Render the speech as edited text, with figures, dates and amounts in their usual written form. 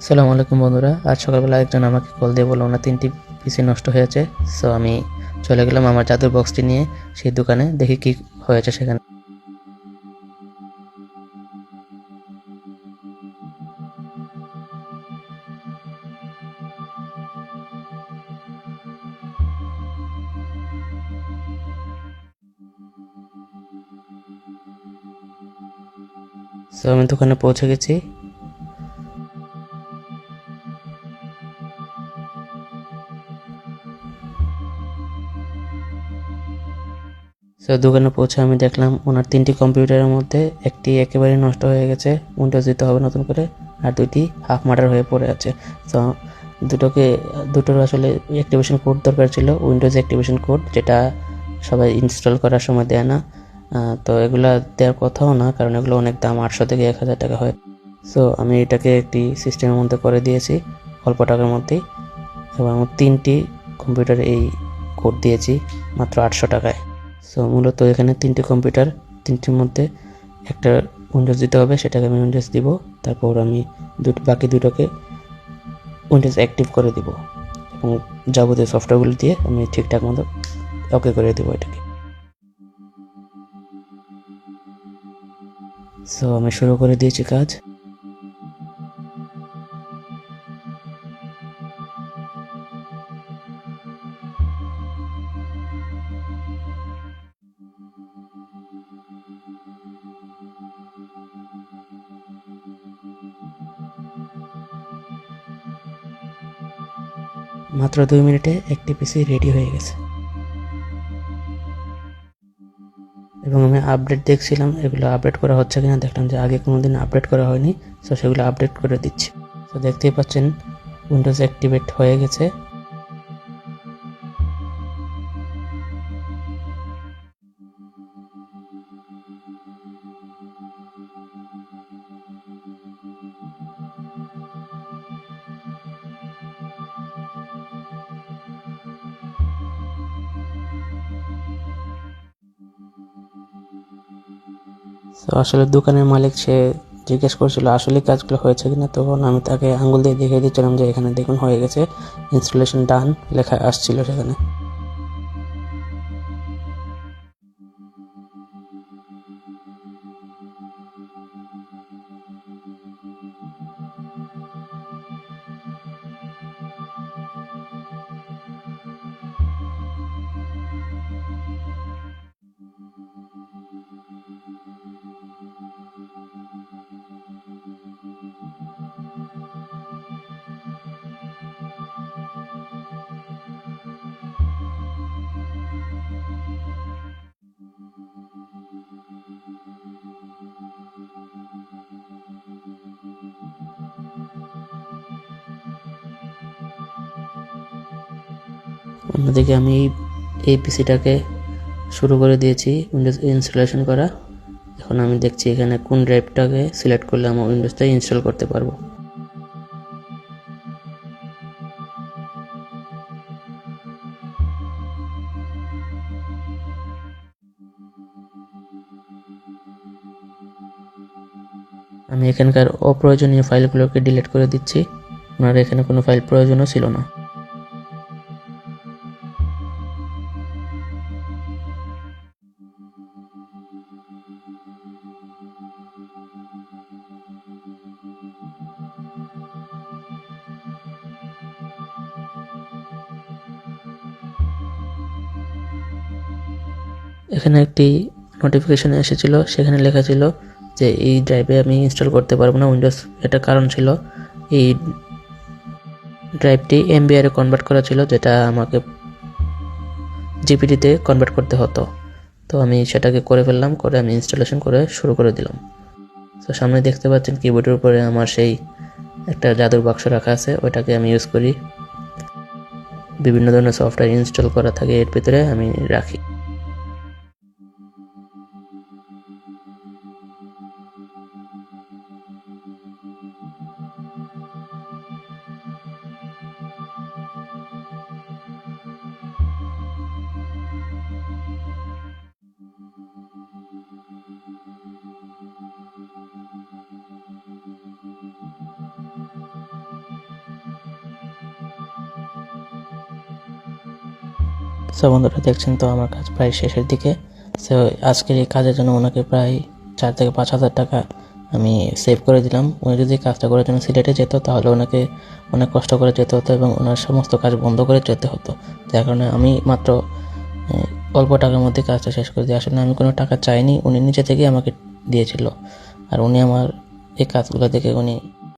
আসসালামু আলাইকুম বন্ধুরা, আজ সকালবেলা একজন আমাকে কল দিয়ে বলল না 3টি পিসি নষ্ট হয়েছে। সো আমি চলে গেলাম আমার জাদুর বক্সটি নিয়ে সেই দোকানে, দেখি কি হয়েছে সেখানে। সো আমি দোকানে পৌঁছে গেছি। সো দোকানে পৌঁছে আমি দেখলাম ওনার 3টি কম্পিউটারের মধ্যে একটি একেবারে নষ্ট হয়ে গেছে, উইন্ডোজ দিতে হবে নতুন করে, আর 2টি হাফ মার্ডার হয়ে পড়ে আছে। সো দুটোর আসলে অ্যাক্টিভেশন কোড দরকার ছিল, উইন্ডোজ অ্যাক্টিভেশন কোড, যেটা সবাই ইনস্টল করার সময় দেয় না। তো এগুলা দেওয়ার কথাও না, কারণ এগুলো অনেক দাম, 800 থেকে 1000 টাকা হয়। সো আমি এটাকে একটি সিস্টেমের মধ্যে করে দিয়েছি অল্প টাকার মধ্যেই, এবং আমার 3টি কম্পিউটারে এই কোড দিয়েছি মাত্র 800 টাকায়। সো মূলত এখানে 3টি কম্পিউটার, 3টির মধ্যে একটা উইন্ডোজ দিতে হবে, সেটাকে আমি উইন্ডোজ দিব। তারপর আমি বাকি দুটোকে উইন্ডোজ অ্যাক্টিভ করে দিব এবং যাবতীয় সফটওয়্যারগুলো দিয়ে আমি ঠিকঠাক মতো ওকে করে দেবো এটাকে। সো আমি শুরু করে দিয়েছি কাজ। মাত্র 2 মিনিটে একটি পিসি রেডি হয়ে গেছে। এবং আমি আপডেট দেখছিলাম এগুলো আপডেট করা হচ্ছে কিনা, দেখলাম যে আগে কোনোদিন আপডেট করা হয়নি। সো সেগুলো আপডেট করে দিচ্ছি। তো দেখতেই পাচ্ছেন উইন্ডোজ অ্যাক্টিভেট হয়ে গেছে। তো আসলে দোকানের মালিক সে জিজ্ঞেস করছিল আসলে কাজগুলো হয়েছে কিনা, তখন আমি তাকে আঙ্গুল দিয়ে দেখিয়ে দিচ্ছিলাম যে এখানে দেখুন হয়ে গেছে, ইনস্টলেশন ডান লেখা আসছিল সেখানে। অন্যদিকে আমি এই পিসিটাকে শুরু করে দিয়েছি উইন্ডোজ ইনস্টলেশন করা। এখন আমি দেখছি এখানে কোন ড্রাইভটাকে সিলেক্ট করলে আমার উইন্ডোজটা ইনস্টল করতে পারবো। আমি এখানকার অপ্রয়োজনীয় ফাইলগুলোকে ডিলিট করে দিচ্ছি, ওনার এখানে কোনো ফাইল প্রয়োজনও ছিল না। এখানে একটি নোটিফিকেশন এসেছিল, সেখানে লেখা ছিল যে এই ড্রাইভে আমি ইনস্টল করতে পারবো না উইন্ডোজ। এটা কারণ ছিল এই ড্রাইভটি এমবিআর এ কনভার্ট করা ছিল, যেটা আমাকে জিপিটিতে কনভার্ট করতে হতো। তো আমি সেটাকে করে ফেললাম, করে আমি ইনস্টলেশন করে শুরু করে দিলাম। তো সামনে দেখতে পাচ্ছেন কিবোর্ডের উপরে আমার সেই একটা জাদুর বাক্স রাখা আছে, ওইটাকে আমি ইউজ করি। বিভিন্ন ধরনের সফটওয়্যার ইনস্টল করা থাকে এর ভিতরে, আমি রাখি। সো বন্ধুরা দেখছেন তো আমার কাজ প্রায় শেষের দিকে। সো আজকের এই কাজের জন্য ওনাকে প্রায় 4 থেকে 5,000 টাকা আমি সেভ করে দিলাম। উনি যদি কাজটা করার জন্য সিলেটে যেত তাহলে ওনাকে অনেক কষ্ট করে যেতে হতো এবং ওনার সমস্ত কাজ বন্ধ করে যেতে হতো, যার কারণে আমি মাত্র অল্প টাকার মধ্যে কাজটা শেষ করে দিই। আসলে আমি কোনো টাকা চাইনি, উনি নিজে থেকেই আমাকে দিয়েছিল। আর উনি আমার এই কাজগুলো দেখে উনি